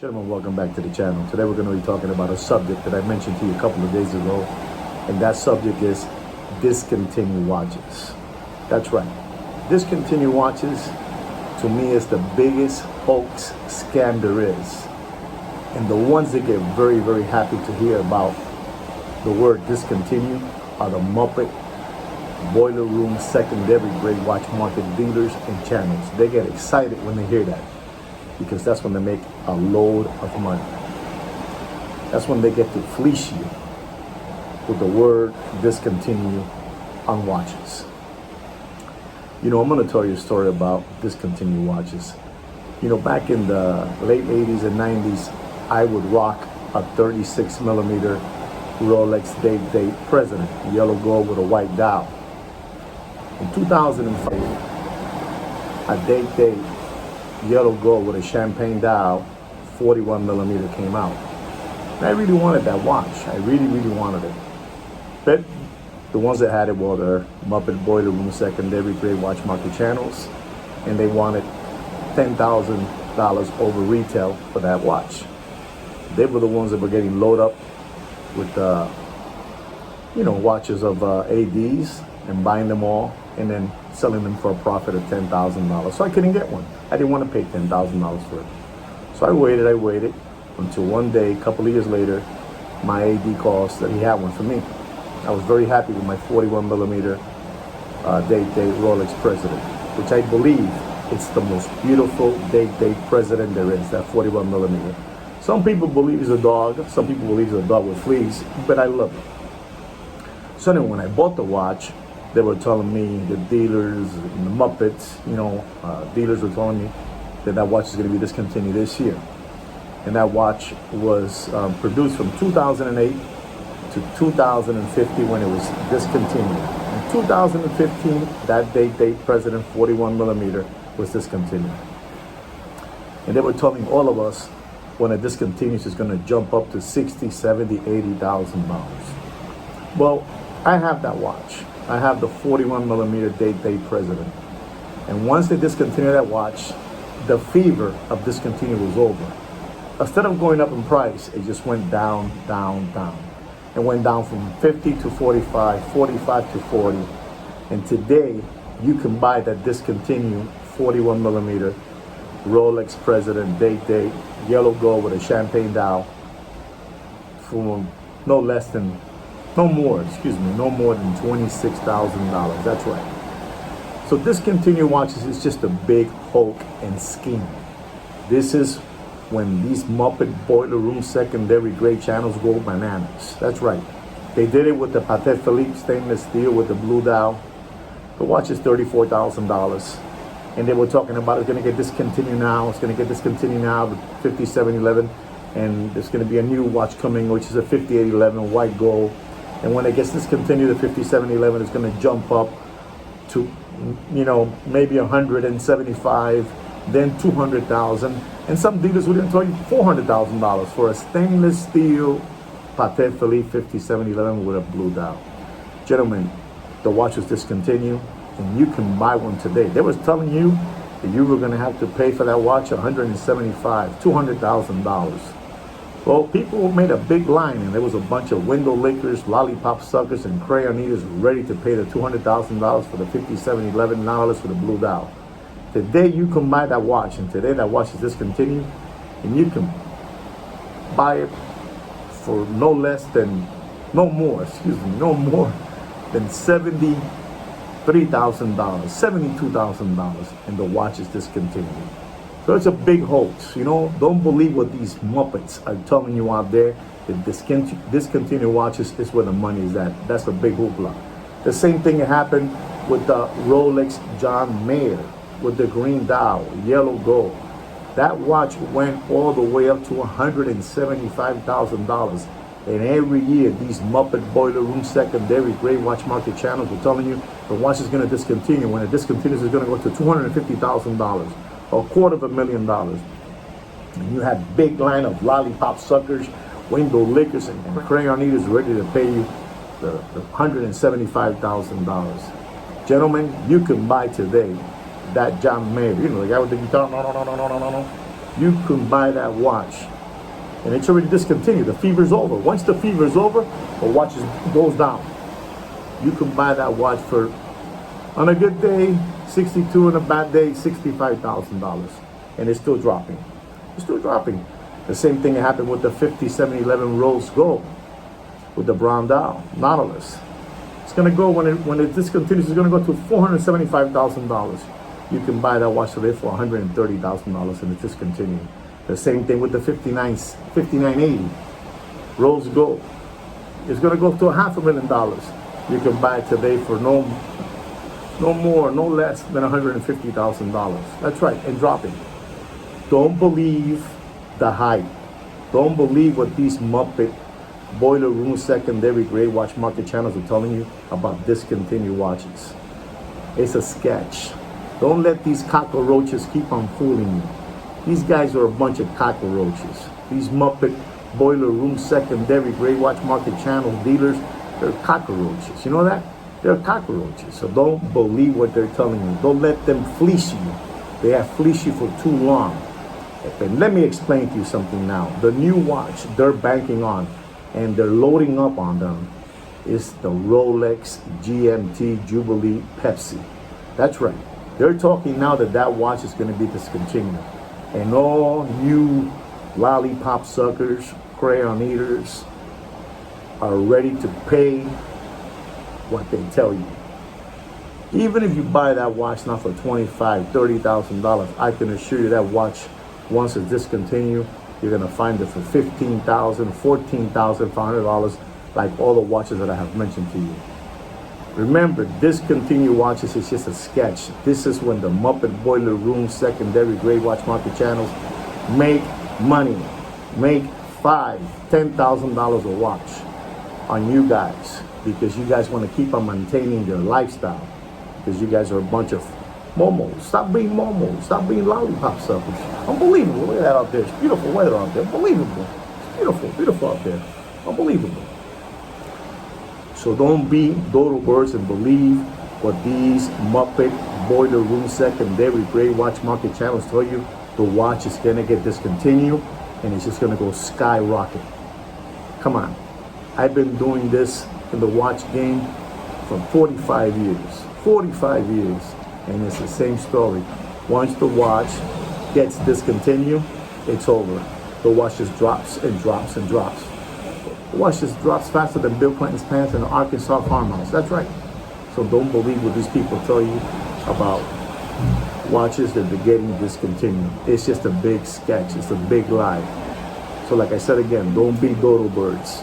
Gentlemen, welcome back to the channel. Today we're going to be talking about a subject that I mentioned to you a couple of days ago, and that subject is discontinued watches. That's right. Discontinued watches, to me, is the biggest hoax scam there is. And the ones that get very, very happy to hear about the word discontinued are the muppet, boiler room, secondary grade watch market dealers and channels. They get excited when they hear that, because that's when they make a load of money. That's when they get to fleece you with the word discontinue on watches. You know, I'm going to tell you a story about discontinued watches. You know, back in the late 80s and 90s, I would rock a 36 millimeter Rolex Day-Date President, yellow gold with a white dial. In 2005, a Day-Date yellow gold with a champagne dial 41 millimeter came out. And I really wanted that watch. I really, really wanted it. But the ones that had it were the Muppet boiler room secondary grade watch market channels, and they wanted $10,000 over retail for that watch. They were the ones that were getting loaded up with watches of ADs and buying them all and then selling them for a profit of $10,000. So I couldn't get one. I didn't want to pay $10,000 for it. So I waited until one day, a couple of years later, my AD calls that he had one for me. I was very happy with my 41 millimeter Day-Date Rolex President, which I believe it's the most beautiful Day-Date President there is, that 41 millimeter. Some people believe it's a dog, some people believe it's a dog with fleas, but I love it. So then when I bought the watch, they were telling me, the dealers and the muppets, dealers were telling me that watch is going to be discontinued this year. And that watch was produced from 2008 to 2050 when it was discontinued. In 2015, that Day-Date President 41 millimeter was discontinued. And they were telling all of us when it discontinues, it's going to jump up to $60,000, $70,000, $80,000. Well, I have that watch. I have the 41 millimeter Day-Date President. And once they discontinued that watch, the fever of discontinue was over. Instead of going up in price, it just went down, down, down. It went down from 50 to 45, 45 to 40. And today, you can buy that discontinued 41 millimeter Rolex President Day-Date yellow gold with a champagne dial for no more than $26,000. That's right. So discontinued watches is just a big hoax and scheme. This is when these Muppet boiler room secondary grade channels go bananas. That's right. They did it with the Patek Philippe stainless steel with the blue dial. The watch is $34,000. And they were talking about it's going to get discontinued now. It's going to get discontinued now, the 5711. And there's going to be a new watch coming, which is a 5811 white gold. And when it gets discontinued, the 5711 is going to jump up to, maybe 175, then 200,000. And some dealers would even tell you $400,000 for a stainless steel Patek Philippe 5711 with a blue dial. Gentlemen, the watch was discontinued, and you can buy one today. They was telling you that you were going to have to pay for that watch $175,000, $200,000. Well, people made a big line, and there was a bunch of window lickers, lollipop suckers, and crayon eaters ready to pay the $200,000 for the 5711 for the blue dial. Today you can buy that watch, and today that watch is discontinued, and you can buy it for no more than $73,000, $72,000, and the watch is discontinued. So it's a big hoax. Don't believe what these muppets are telling you out there. The discontinued watches is where the money is at. That's a big hoopla. The same thing happened with the Rolex John Mayer with the green dial, yellow gold. That watch went all the way up to $175,000. And every year, these Muppet boiler room secondary grade watch market channels are telling you the watch is going to discontinue. When it discontinues, it's going to go to $250,000, $250,000. And you have big line of lollipop suckers, window lickers, and crayon eaters ready to pay you the $175,000. Gentlemen, you can buy today that John Mayer, the guy with the guitar, You can buy that watch, and it's already discontinued. The fever's over. Once the fever's over, the watch goes down. You can buy that watch for, on a good day, $62, on a bad day, $65,000, and it's still dropping. It's still dropping. The same thing happened with the 5711 Rose Gold with the brown dial, Nautilus. It's gonna go, when it discontinues, it's gonna go to $475,000. You can buy that watch today for $130,000 and it's discontinued. The same thing with the 5980 Rose Gold. It's gonna go to $500,000. You can buy it today for no more, no less than $150,000. That's right, and dropping. Don't believe the hype. Don't believe what these muppet boiler room secondary gray watch market channels are telling you about discontinued watches. It's a sketch. Don't let these cockroaches keep on fooling you. These guys are a bunch of cockroaches. These muppet boiler room secondary gray watch market channel dealers, they're cockroaches. You know that? They're cockroaches. So don't believe what they're telling you. Don't let them fleece you. They have fleeced you for too long. And let me explain to you something now. The new watch they're banking on and they're loading up on them is the Rolex GMT Jubilee Pepsi. That's right. They're talking now that watch is going to be discontinued. And all you lollipop suckers, crayon eaters are ready to pay what they tell you. Even if you buy that watch now for $25,000, $30,000, I can assure you that watch, once it's discontinued, you're gonna find it for $15,000, $14,500, like all the watches that I have mentioned to you. Remember, discontinued watches is just a sketch. This is when the Muppet Boiler Room secondary gray watch market channels make money, make $5,000, $10,000 a watch on you guys, because you guys want to keep on maintaining your lifestyle, because you guys are a bunch of momos. Stop being momos. Stop being lollipop suckers. Unbelievable. Look at that out there. It's beautiful weather out there. Unbelievable. It's beautiful, beautiful out there. Unbelievable. So don't be dodo birds and believe what these Muppet Boiler Room secondary gray watch market channels tell you. The watch is gonna get discontinued and it's just gonna go skyrocket. Come on. I've been doing this in the watch game for 45 years. 45 years. And it's the same story. Once the watch gets discontinued, it's over. The watch just drops and drops and drops. The watch just drops faster than Bill Clinton's pants in the Arkansas farmhouse. That's right. So don't believe what these people tell you about watches that they're getting discontinued. It's just a big sketch. It's a big lie. So like I said again, don't be dodo birds.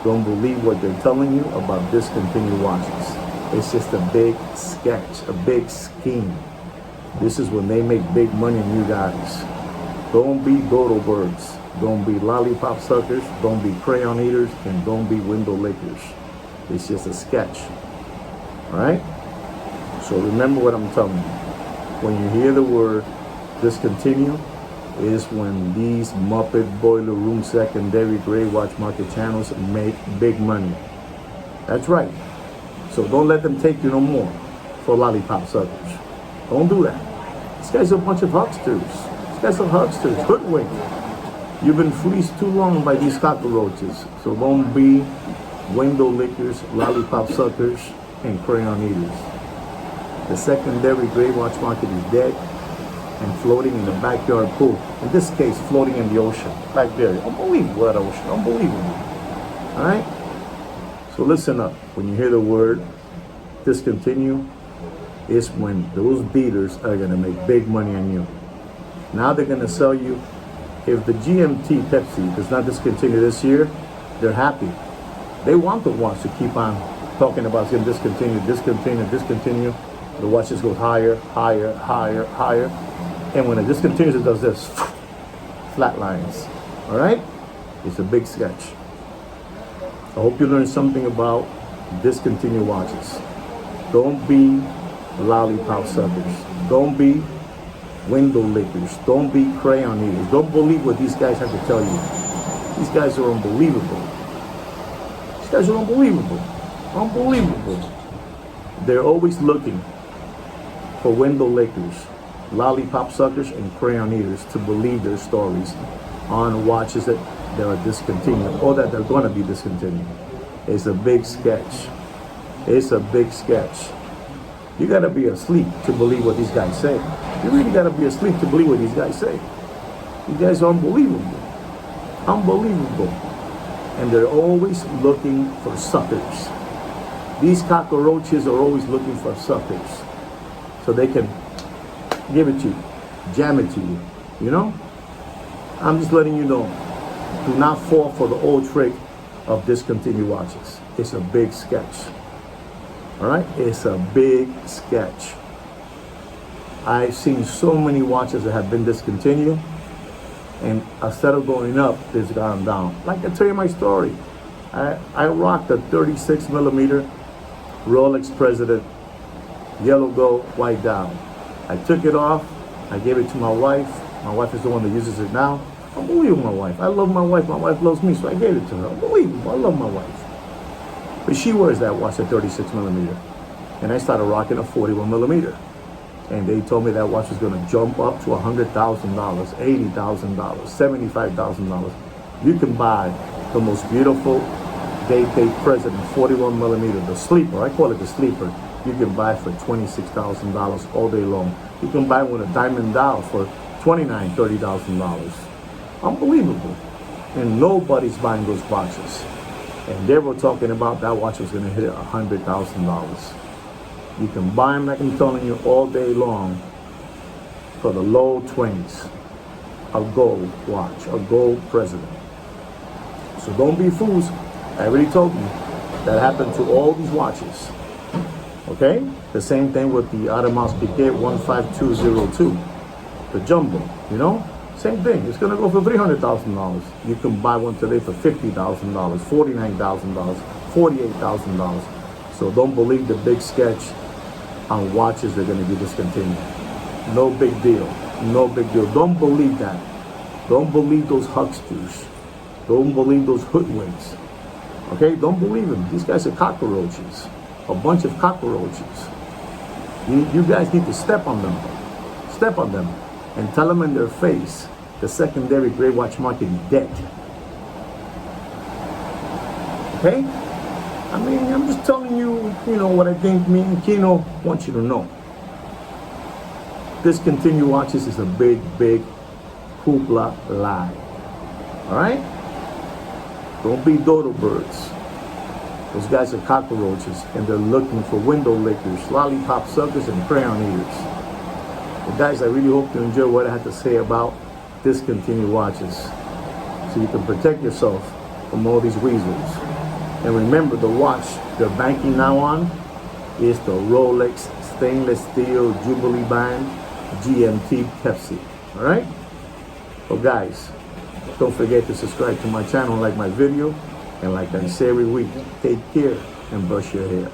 Don't believe what they're telling you about discontinued watches. It's just a big sketch, a big scheme. This is when they make big money on you guys. Don't be dodo birds. Don't be lollipop suckers. Don't be crayon eaters. And don't be window lickers. It's just a sketch. All right? So remember what I'm telling you. When you hear the word discontinue, is when these Muppet Boiler Room secondary gray watch market channels make big money. That's right. So don't let them take you no more for lollipop suckers. Don't do that. These guys are a bunch of hucksters. These guys are hucksters, hoodwinked. You've been fleeced too long by these cockroaches. So don't be window lickers, lollipop suckers, and crayon eaters. The secondary gray watch market is dead and floating in the backyard pool. In this case, floating in the ocean. Back there. Unbelievable, that ocean. Unbelievable. All right? So listen up. When you hear the word discontinue, it's when those dealers are going to make big money on you. Now they're going to sell you. If the GMT Pepsi does not discontinue this year, they're happy. They want the watch to keep on talking about it's going to discontinue, discontinue, discontinue. The watch just goes higher, higher, higher, higher. And when it discontinues, it does this. Flat lines. All right? It's a big sketch. I hope you learned something about discontinued watches. Don't be lollipop suckers. Don't be window lickers. Don't be crayon eaters. Don't believe what these guys have to tell you. These guys are unbelievable. These guys are unbelievable. Unbelievable. They're always looking for window lickers. lollipop suckers and crayon eaters to believe their stories on watches that are discontinued or that they're going to be discontinued. It's a big sketch. It's a big sketch. You got to be asleep to believe what these guys say. You really got to be asleep to believe what these guys say. You guys are unbelievable. Unbelievable. And they're always looking for suckers. These cockroaches are always looking for suckers. So they can give it to you, jam it to you, you know? I'm just letting you know, do not fall for the old trick of discontinued watches. It's a big sketch. All right? It's a big sketch. I've seen so many watches that have been discontinued, and instead of going up, they've gone down. Like I tell you my story. I rocked a 36 millimeter Rolex President, yellow gold, white dial. I took it off. I gave it to my wife. My wife is the one that uses it now. Unbelievable, my wife. I love my wife. My wife loves me, so I gave it to her. Unbelievable. I love my wife. But she wears that watch at 36 millimeter. And I started rocking a 41 millimeter. And they told me that watch was going to jump up to $100,000, $80,000, $75,000. You can buy the most beautiful Day-Date President 41 millimeter, the sleeper. I call it the sleeper. You can buy for $26,000 all day long. You can buy one with a diamond dial for $29,000, $30,000. Unbelievable. And nobody's buying those watches. And they were talking about that watch was going to hit $100,000. You can buy them, like I'm telling you, all day long for the low 20s. A gold watch, a gold President. So don't be fools. I already told you that happened to all these watches. Okay? The same thing with the Audemars Piguet 15202, the jumbo, you know? Same thing. It's going to go for $300,000. You can buy one today for $50,000, $49,000, $48,000. So don't believe the big sketch on watches that are going to be discontinued. No big deal. No big deal. Don't believe that. Don't believe those hucksters. Don't believe those hoodwinks. Okay? Don't believe them. These guys are cockroaches. A bunch of cockroaches. You guys need to step on them. Step on them and tell them in their face the secondary gray watch market is dead. Okay? I mean, I'm just telling you, you know, what I think me and Kino want you to know. Discontinued watches is a big, big hoopla lie. All right? Don't be dodo birds. Those guys are cockroaches, and they're looking for window lickers, lollipop suckers, and crayon eaters. Well, guys, I really hope you enjoy what I had to say about discontinued watches, so you can protect yourself from all these weasels. And remember, the watch they're banking now on is the Rolex stainless steel Jubilee Band GMT Pepsi. All right? So guys, don't forget to subscribe to my channel, like my video, and like I say every week, take care and brush your hair.